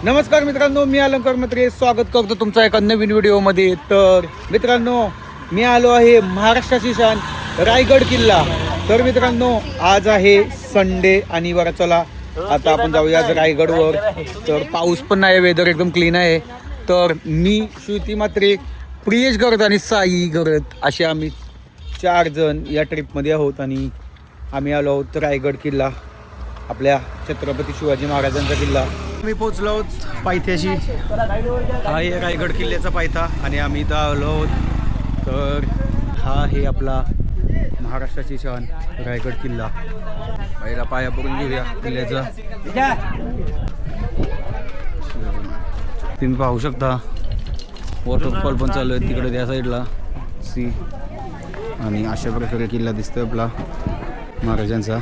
नमस्कार मित्रांनो, मी अलंकार म्हात्रे स्वागत करतो तुमचा एका नवीन व्हिडिओमध्ये. तर मित्रांनो, मी आलो आहे महाराष्ट्राची शान रायगड किल्ला. तर मित्रांनो, आज आहे संडे आणि बरं चला आता आपण जाऊया रायगडवर. तर पाऊस पण नाही, वेदर एकदम क्लीन आहे. तर मी श्रुती म्हात्रे, प्रियेश गरत आणि साई गरत असे आम्ही 4 जण या ट्रिपमध्ये आहोत आणि आम्ही आलो आहोत रायगड किल्ला, आपल्या छत्रपती शिवाजी महाराजांचा किल्ला. आम्ही पोचलो आहोत पायथ्याशी. हा आहे रायगड किल्ल्याचा पायथा आणि आम्ही इथं आलो आहोत. तर हा आहे आपला महाराष्ट्राची शान रायगड किल्ला. पहिला पाया पडून घेऊया किल्ल्याचा. तुम्ही पाहू शकता वॉटरफॉल पण चालू आहे तिकडे त्या साईडला सी. आणि अशा प्रकारे किल्ला दिसतोय आपला महाराजांचा.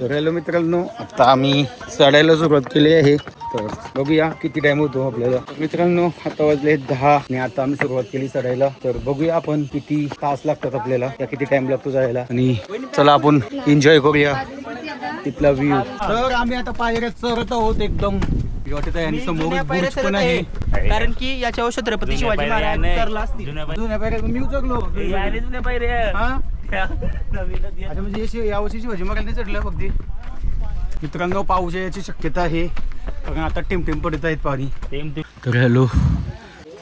तर हॅलो मित्रांनो, आता आम्ही चढायला सुरुवात केली आहे. तर बघूया किती टाइम होतो आपल्याला. मित्रांनो, आता वाजले 10 आणि आता आम्ही सुरुवात केली चढायला. तर बघूया आपण किती तास लागतात आपल्याला, या किती टाइम लागतो जायला. आणि चला आपण एन्जॉय करूया तिथला व्ह्यू. तर आम्ही आता पायऱ्या चढत आहोत एकदम वाटत आहे आणि समोर बुर्ज पण आहे. कारण की याच्यावर छत्रपती शिवाजी महाराज तरला असतील. जुन्या पायऱ्या मी उचकलो. जुन्या पायऱ्या अच्छा, म्हणजे यावर्षी शिवाजी महाराजांनी चढलं फक्त. मित्रांनो, पाऊस याची शक्यता आहे कारण आता टिमटिम पडत आहेत पाणी. तर हॅलो,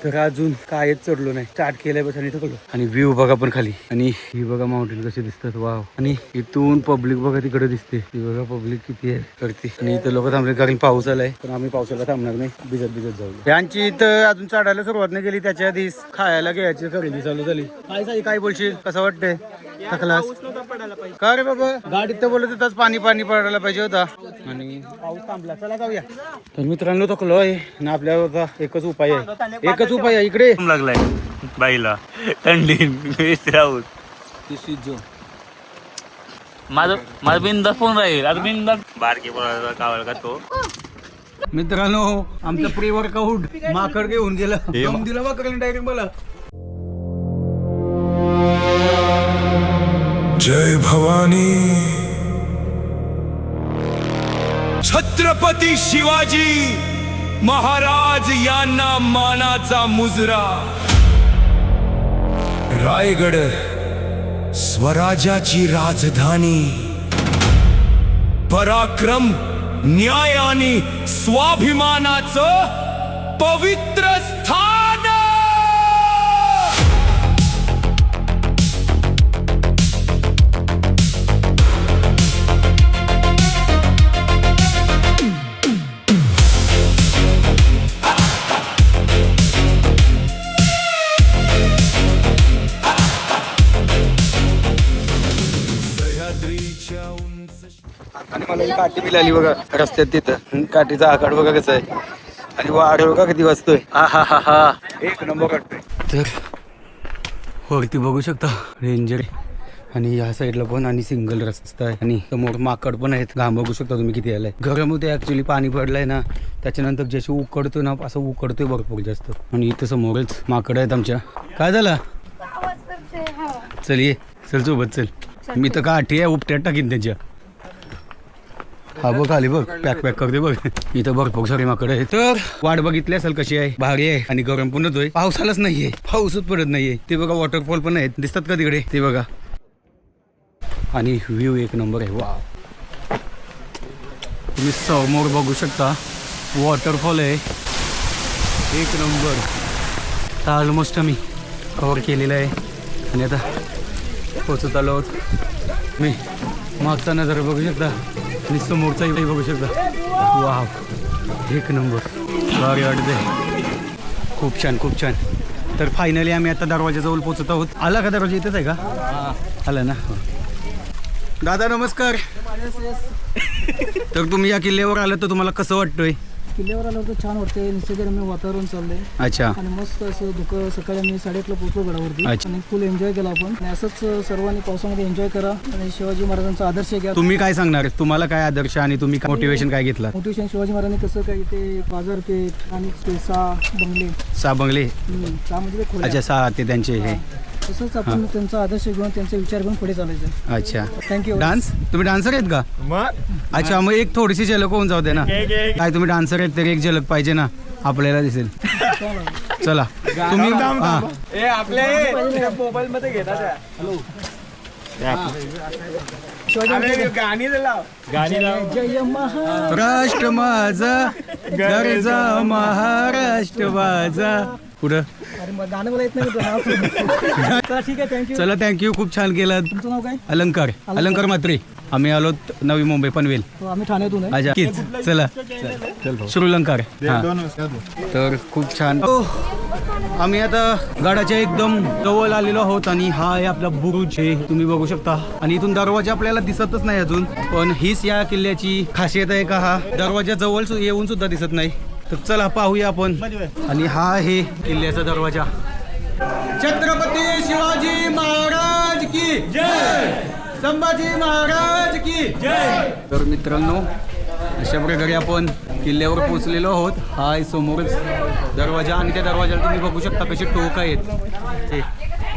तर अजून कायच चढलो नाही, स्टार्ट केलंय बस आणि थकलो. आणि व्ह्यू बघा पण खाली, आणि ही बघा माउंटेन कसे दिसतात. वाव. आणि इथून पब्लिक बघा तिकडे दिसते. ती बघा पब्लिक किती आहे करते. आणि इथं लोक थांबले कारण पाऊस आलाय. पण आम्ही पावसाला थांबणार नाही, भिजत जाऊ. यांची इथं अजून चढायला सुरुवात नाही केली, त्याच्या आधी खायला घ्यायची खरेदी चालू झाली. काय बोलशील, कसं वाटतंय? थकलास का रे बाबा? गाडीत तर बोलत होताच पाणी पडायला पाहिजे होता आणि पाऊस थांबला. चला जाऊया. तर मित्रांनो, थकलो आहे आणि आपल्याला एकच उपाय आहे, इकडे लागलाय बाईला थंडी माझा बिंदा फोन राहील. आता बिंदा बारके कावळ का तो. मित्रांनो, आमचं प्री वर्कआउट माकड घेऊन गेलं, दिलं माकड डायरेक्ट मला. जय भवानी. छत्रपती शिवाजी महाराज यांना मानाचा मुजरा. रायगड स्वराज्याची राजधानी. पराक्रम, न्याय आणि स्वाभिमानाचं पवित्र स्थान. आणि मला ही काठी मिळाली बघा रस्त्यात. तिथं काठीचा आकार बघा कसा आहे आणि वाढ बघा किती वाजतोय. हा एक नंबर वाटतोय. तर वरती बघू शकता रेंजर आणि या साईडला पण आणि सिंगल रस्ता आहे आणि समोर माकड पण आहेत. घाम बघू शकता तुम्ही किती आलाय. गरम होते ऍक्च्युली, पाणी पडलंय ना त्याच्यानंतर जशी उकडतोय ना असं उकडतोय भरपूर जास्त. आणि इथं समोरच माकड आहेत आमच्या. काय झालं? चल ये, चल सोबत चल. मी तर काठी आहे उपट्यात टाकीन त्यांच्या. हा बघ खाली बघ, पॅक करते बघ. इथं भरपूर सारे माकडे आहे. तर वाट बघितली असेल कशी आहे, भारी आहे आणि गरम पण होतोय. पावसालाच नाहीये, पाऊसच पडत नाहीये. ते बघा वॉटरफॉल पण आहेत, दिसतात का तिकडे ते बघा. आणि व्ह्यू एक नंबर आहे. वा, तुम्ही समोर बघू शकता वॉटरफॉल आहे एक नंबर. तर ऑलमोस्ट आम्ही कव्हर केलेलं आहे आणि आता पोचत आलो आहोत. मी मागचा नजर बघू शकता आणि समोरचाही बघू शकता. वाव, एक नंबर, भारी वाटते. खूप छान. तर फायनली आम्ही आता दरवाजाजवळ पोचत आहोत. आला का दरवाजा? इथेच आहे का? आला ना. दादा नमस्कार. तर तुम्ही या किल्ल्यावर आलात तर तुम्हाला कसं वाटतंय? किल्ल्यावर आलं होतं, छान वाटतंय. निसर्गरम्य वातावरण चाललंय. अच्छा. आणि मस्त असं दुःख. सकाळी आम्ही 8:30ला पोहोचलो गडावरती आणि फुल एन्जॉय केला आपण. आणि असंच सर्वांनी पावसामध्ये एन्जॉय करा आणि शिवाजी महाराजांचा आदर्श घ्या. तुम्ही काय सांगणार? तुम्हाला काय आदर्श आणि तुम्ही मोटिवेशन काय घेतलं? मोटिवेशन शिवाजी महाराजांनी कसं काय ते बाजारपेठ आणि ते 6 बंगले. 6 बंगले. 6 म्हणजे ते खोल्या. अच्छा, 6 ते त्यांचे हे तसंच आपण त्यांचा आदर्श घेऊन त्यांचे विचार घेऊन पुढे चालायचं. अच्छा. थँक्यू. डान्स तुम्ही डान्सर आहेत का? अच्छा, मग एक थोडीशी झलक होऊन जाऊ दे ना. काय तुम्ही डान्सर आहेत तरी एक झलक पाहिजे ना आपल्याला दिसेल. चला तुम्ही हा. जय महा. राष्ट्र माझा गरजा महाराष्ट्र माझा. पुढं अरे मग गाणं मला येत नाही मित्रांनो. चला ठीक आहे, थँक्यू. चला थँक्यू, खूप छान केलं. तुमचं नाव काय? अलंकार म्हात्रे. आम्ही आलो नवी मुंबई पनवेल. हो, आम्ही ठाण्यातून आहे. अच्छा किच. चला श्रीलंकार. तर खूप छान. आम्ही आता गडाच्या एकदम जवळ आलेलो आहोत आणि हा आहे आपला बुरुज आहे, तुम्ही बघू शकता. आणि इथून दरवाजा आपल्याला दिसतच नाही अजून, पण हीच या किल्ल्याची खासियत आहे का हा दरवाजा जवळ येऊन सुद्धा दिसत नाही. तर चला पाहूया आपण. आणि हा आहे किल्ल्याचा दरवाजा. छत्रपती शिवाजी महाराज की जय, संभाजी महाराज की जय. तर मित्रांनो, अशा प्रकारे आपण किल्ल्यावर पोहोचलेलो आहोत. हा आहे समोरच दरवाजा आणि त्या दरवाजाला तुम्ही बघू शकता कसे टोक आहेत.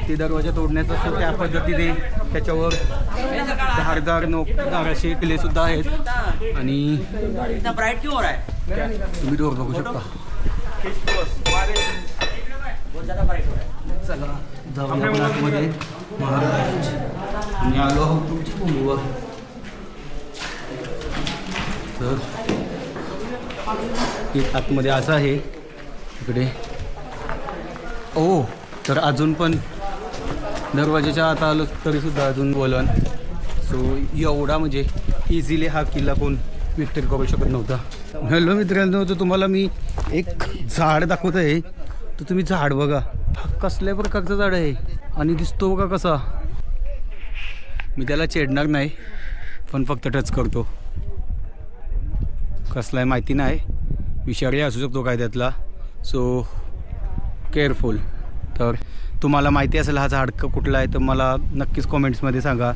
ते दरवाजा तोडण्याचा असं त्या पद्धतीने त्याच्यावर धारदार धाराशे किल्ले सुद्धा आहेत. आणि तुम्ही डोर बघू शकता. चला जाऊया आपण आतमध्ये. महाराज मी आलो आहोत तुमची भूमीवर. तर एक आतमध्ये असं आहे इकडे. ओ, तर अजून पण दरवाजाच्या आत आलो तरी सुद्धा अजून बोलन. सो एवढा म्हणजे इझिली हा किल्ला कोण विक्टर करू शकत नव्हता. हॅलो मित्रांनो, तर तुम्हाला मी एक झाड दाखवत आहे. तर तुम्ही झाड बघा, हा कसल्या प्रकारचं झाड आहे आणि दिसतो बघा कसा. मी त्याला छेडणार नाही, पण फक्त टच करतो. कसला आहे माहिती नाही, विषारी असू शकतो काय त्यातला. So careful. तर तुम्हाला माहिती असेल हा झाड कुठला आहे तर मला नक्कीच कॉमेंट्समध्ये सांगा.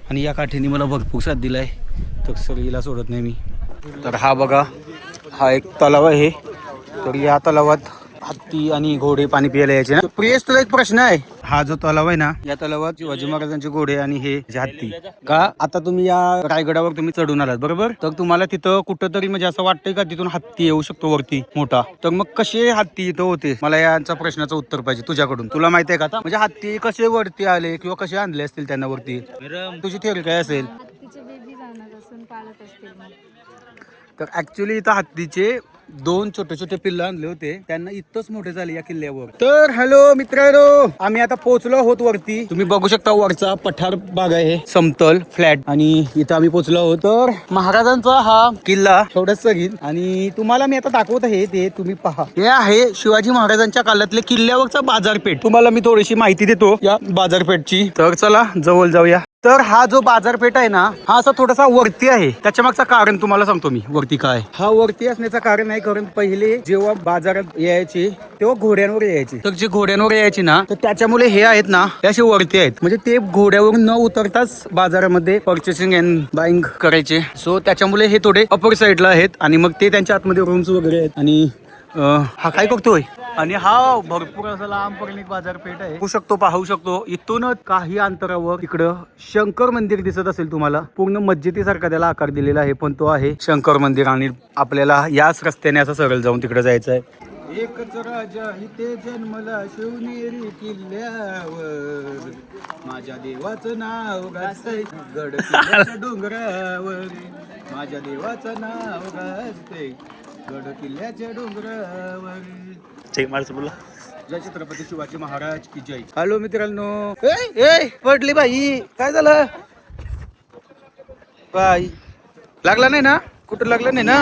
आणि या काठीने मला भरपूर साथ दिला आहे, तर सगळीला सोडत नाही मी. तर हा बघा, हा एक तलाव आहे. तर या तलावात हत्ती आणि घोडे पाणी प्यायला यायचे ना. प्रियस, तुला एक प्रश्न आहे. हा जो तलाव आहे ना, या तलावात शिवाजी महाराजांचे घोडे आणि हे हत्ती का? आता तुम्ही या रायगडावर तुम्ही चढून आलात बरोबर, तर तुम्हाला तिथं कुठंतरी म्हणजे असं वाटतंय का तिथून हत्ती येऊ शकतो वरती मोठा? तर मग कसे हत्ती इथं होते? मला यांच्या प्रश्नाचं उत्तर पाहिजे तुझ्याकडून. तुला माहिती आहे का आता म्हणजे हत्ती कसे वरती आले किंवा कसे आणले असतील त्यांना वरती? तुझी थेअरी काय असेल? तर ऍक्च्युली इथं हत्तीचे 2 छोटे छोटे पिल्लं आणले होते, त्यांना इतकंच मोठे झाले या किल्ल्यावर. तर हॅलो मित्रांनो, आम्ही आता पोहोचलो आहोत वरती. तुम्ही बघू शकता वरचा पठार भाग आहे, समतल फ्लॅट. आणि इथं आम्ही पोहोचलो आहोत. तर महाराजांचा हा किल्ला थोडंच सगळी. आणि तुम्हाला मी आता दाखवत आहे ते तुम्ही पहा. हे आहे शिवाजी महाराजांच्या काळातले किल्ल्यावरचा बाजारपेठ. तुम्हाला मी थोडीशी माहिती देतो या बाजारपेठची. तर चला जवळ जाऊया. तर हा जो बाजारपेठ आहे ना, हा असा थोडासा वरती आहे. त्याच्या मागचं कारण तुम्हाला सांगतो मी. वरती काय हा वरती असण्याचं कारण आहे, कारण पहिले जेव्हा बाजारात यायचे तेव्हा घोड्यांवर यायचे. तर जे घोड्यांवर यायचे ना, तर त्याच्यामुळे हे आहेत ना ते असे वरती आहेत. म्हणजे ते घोड्यावरून न उतरताच बाजारामध्ये परचेसिंग अँड बाईंग करायचे. सो त्याच्यामुळे हे थोडे अपर साईडला आहेत. आणि मग ते त्यांच्या आतमध्ये रूम्स वगैरे आहेत. आणि हा काय करतोय? आणि हा भरपूर असं लांबपर्यंत बाजारपेठ आहे. पाहू शकतो इथूनच काही अंतरावर इकडं शंकर मंदिर दिसत असेल तुम्हाला. पूर्ण मस्जिदीसारखा त्याला आकार दिलेला आहे, पण तो आहे शंकर मंदिर. आणि आपल्याला याच रस्त्याने असं सरळ जाऊन तिकडे जायचं आहे. एकच राजा इथे जन्मला शिवनेरी किल्ल्यावर, माझ्या देवाचं नाव गाजतंय गड किल्ल्याच्या डोंगरावर, माझ्या देवाचं नाव गाजतंय गड किल्ल्याच्या डोंगरावर. बोला. जय छत्रपती शिवाजी महाराज की जय. हॅलो मित्रांनो. ए पडली बाई, काय झालं बाई? लागला नाही ना? कुठं लागलं नाही ना?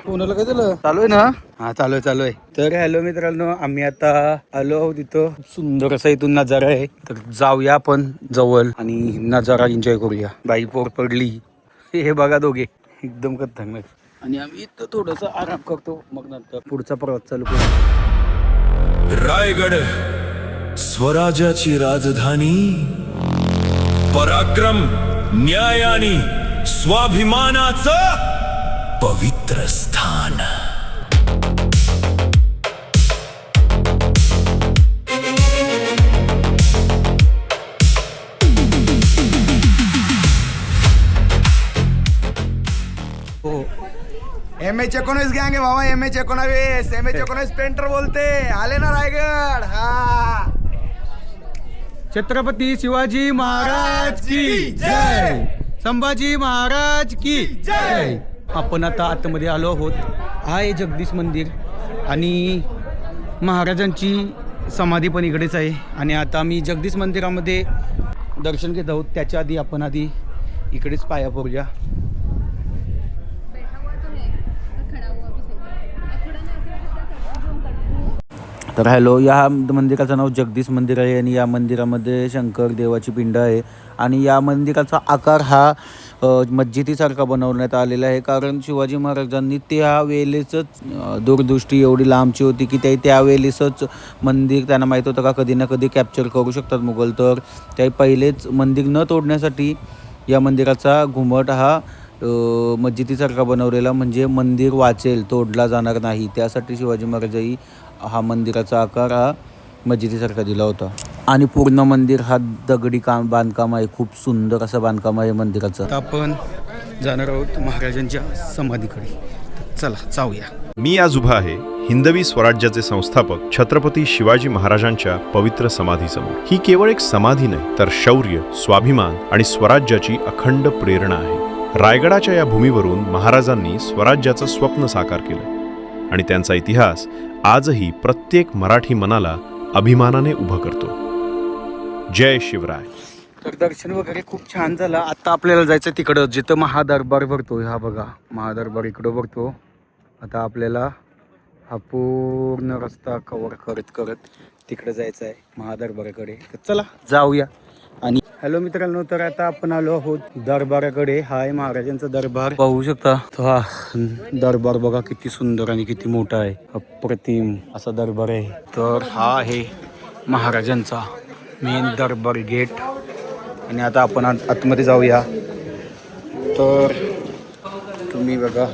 कोणाला काय झालं? चालू आहे ना? हा चालू आहे. तर हॅलो मित्रांनो, आम्ही आता आलो आहोत इथं. सुंदर असा इथून नजारा आहे. तर जाऊया आपण जवळ आणि नजारा एन्जॉय करूया. बाई पोर पडली, हे बघा दोघे एकदम खतरनाक. आणि आम्ही इथं थोडस आराम करतो, मग नंतर पुढचा प्रवास चालू करू. रायगड स्वराज्याची राजधानी, पराक्रम, न्याय आणि स्वाभिमानाचं पवित्र स्थान. MH19 गँग आहे बाबा. MH19 पेंटर बोलते. आले ना रायगड. हा, छत्रपती शिवाजी महाराज की जय. संभाजी महाराज की जय. आपण आता आतमध्ये आलो आहोत. हा आहे जगदीश मंदिर आणि महाराजांची समाधी पण इकडेच आहे. आणि आता मी जगदीश मंदिरामध्ये दर्शन घेत आहोत. त्याच्या आधी आपण इकडेच पाया पडूया. तर हॅलो, या मंदिराचं नाव जगदीश मंदिर आहे आणि या मंदिरामध्ये शंकर देवाची पिंड आहे. आणि या मंदिराचा आकार हा मस्जिदीसारखा बनवण्यात आलेला आहे, कारण शिवाजी महाराजांनी त्यावेळेसच दूरदृष्टी एवढी लांबची होती की त्यावेळेसच मंदिर त्यांना माहीत होतं का कधी ना कधी कॅप्चर करू शकतात मुघल. तर त्या पहिलेच मंदिर न तोडण्यासाठी या मंदिराचा घुमट हा मस्जिदीसारखा बनवलेला, म्हणजे मंदिर वाचेल, तोडला जाणार नाही, त्यासाठी शिवाजी महाराजांनी हा मंदिराचा आकार हा मस्जिदीसारखा दिला होता. आणि पूर्ण मंदिर हा दगडी बांधकाम आहे. खूप सुंदर असं बांधकाम आहे मंदिराचं. आता आपण जाणार आहोत महाराजांच्या समाधीकडे. चला जाऊया. मी आज उभा आहे हिंदवी स्वराज्याचे संस्थापक छत्रपती शिवाजी महाराजांच्या पवित्र समाधीसमोर. ही केवळ एक समाधी नाही, तर शौर्य, स्वाभिमान आणि स्वराज्याची अखंड प्रेरणा आहे. रायगडाच्या या भूमीवरून महाराजांनी स्वराज्याचं स्वप्न साकार केलं आणि त्यांचा इतिहास आजही प्रत्येक मराठी मनाला अभिमानाने उभं करतो. जय शिवराय. तर दर्शन वगैरे खूप छान झालं. आता आपल्याला जायचं तिकडं जिथं महादरबार भरतो. हा बघा महादरबार इकडं भरतो. आता आपल्याला हा पूर्ण रस्ता कव्हर करत तिकडे जायचं आहे महादरबाराकडे. तर चला जाऊया. आणि हॅलो मित्रांनो, तर आता आपण आलो आहोत दरबाराकडे. हा आहे महाराजांचा दरबार. पाहू शकता तो हा दरबार बघा किती सुंदर आणि किती मोठा आहे. अप्रतिम असा दरबार आहे. तर हा आहे महाराजांचा मेन दरबार गेट. आणि आता आपण आतमध्ये जाऊया. तर तुम्ही बघा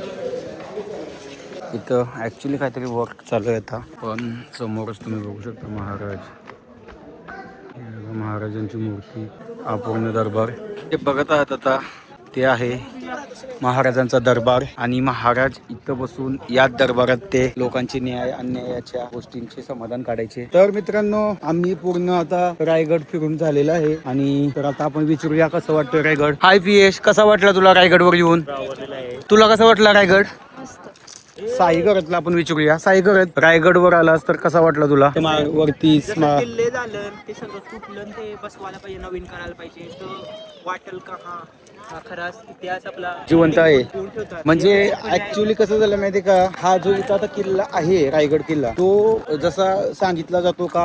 इथं ॲक्च्युली काहीतरी वर्क चालू आहे आता, पण समोरच तुम्ही बघू शकता महाराजांची मूर्ती. हा पूर्ण दरबार ते बघत आहात आता, ते आहे महाराजांचा दरबार. आणि महाराज इथं बसून याच दरबारात ते लोकांची न्याय अन्यायाच्या गोष्टींचे समाधान काढायचे. तर मित्रांनो, आम्ही पूर्ण आता रायगड फिरून झालेला आहे. आणि तर आता आपण विचारूया कसं वाटतं रायगड. हाय पियेश, कसा वाटला तुला रायगडवर येऊन? तुला कसा वाटला रायगड? साई घरातला आपण विचारूया. साई घरात रायगडवर आलास तर कसा वाटला तुला? वरती किल्ले झालं ते सगळं तुटलं, ते बसवायला पाहिजे, नवीन करायला पाहिजे. तर वाटेल का हा खराच इतिहास आपला जिवंत आहे. म्हणजे ऍक्च्युली कसं झालं माहितीये का, हा जो इथं आता किल्ला आहे रायगड किल्ला, तो जसा सांगितला जातो का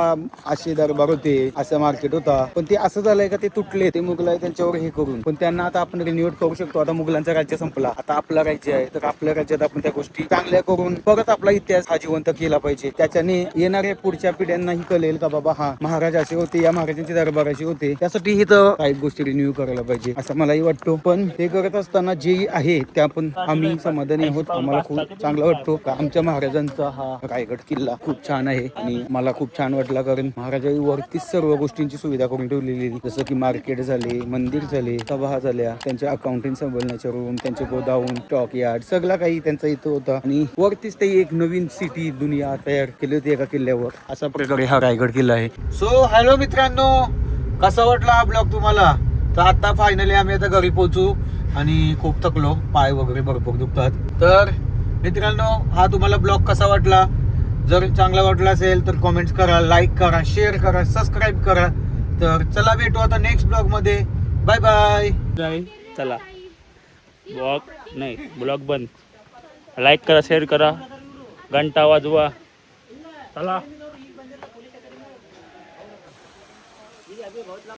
असे दरबार होते, असं मार्केट होता, पण ते असं झालंय का ते तुटले, ते मुघल त्यांच्यावर हे करून. पण त्यांना आता आपण रिन्यूएट करू शकतो. आता मुघलांचं राज्य संपला, आता आपला राज्य आहे, तर आपल्या राज्यात आपण त्या गोष्टी चांगल्या करून परत आपला इतिहास हा जिवंत केला पाहिजे. त्याच्याने येणाऱ्या पुढच्या पिढ्यांनाही कळेल का बाबा हा महाराज असे होते, या महाराजांचे दरबार असे होते. त्यासाठी इथं काही गोष्टी रिन्यू करायला पाहिजे असं मलाही वाटतो. पण ते करत असताना जे आहे त्या पण आम्ही समाधानी आहोत. आम्हाला खूप चांगला वाटतो का आमच्या महाराजांचा हा रायगड किल्ला खूप छान आहे. आणि मला खूप छान वाटला, कारण महाराजांनी वरतीच सर्व गोष्टींची सुविधा करून ठेवलेली, जसं की मार्केट झाले, मंदिर झाले, सभा झाल्या, त्यांच्या अकाउंटिंग संभाळण्याच्या रूम, त्यांचे गोदाऊन, स्टॉक यार्ड, सगळं काही त्यांचा इथं होता. आणि वरतीच ते एक नवीन सिटी दुनिया तयार केली होती एका किल्ल्यावर. अशा प्रकारे हा रायगड किल्ला आहे. सो हॅलो मित्रांनो, कसा वाटला हा ब्लॉग तुम्हाला? तर आता फायनली आम्ही आता घरी पोहोचू आणि खूप थकलो, पाय वगैरे भरपूर दुखतात. तर मित्रांनो, हा तुम्हाला ब्लॉग कसा वाटला? जर चांगला वाटला असेल तर कमेंट्स करा, लाईक करा, शेअर करा, सबस्क्राईब करा. तर चला भेटू आता नेक्स्ट ब्लॉग मध्ये. Bye bye. चला ब्लॉग बंद. लाईक करा, शेअर करा, घंटा वाजवा. चला.